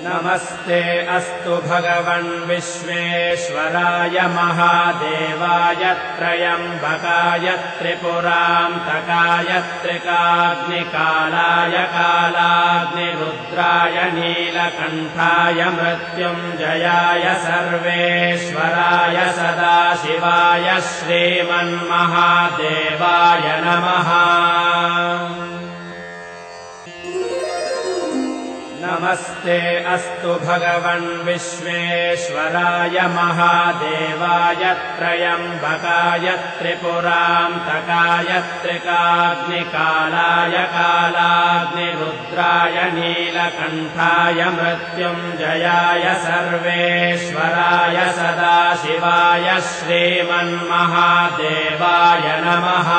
नमस्ते अस्तु भगवन् विश्वेश्वराय महादेवाय त्रयम्बकाय त्रिपुरान्तकाय त्रिकाग्निकालाय कालाग्निरुद्राय नीलकण्ठाय मृत्युञ्जयाय सर्वेश्वराय सदाशिवाय श्रीमन्महादेवाय नमः। नमस्ते अस्तु भगवन् विश्वेश्वराय महादेवाय त्रयम्बकाय त्रिपुरान्तकाय त्रिकाग्निकालाय कालाग्निरुद्राय नीलकण्ठाय मृत्युञ्जयाय सर्वेश्वराय सदाशिवाय श्रीमन्महादेवाय नमः।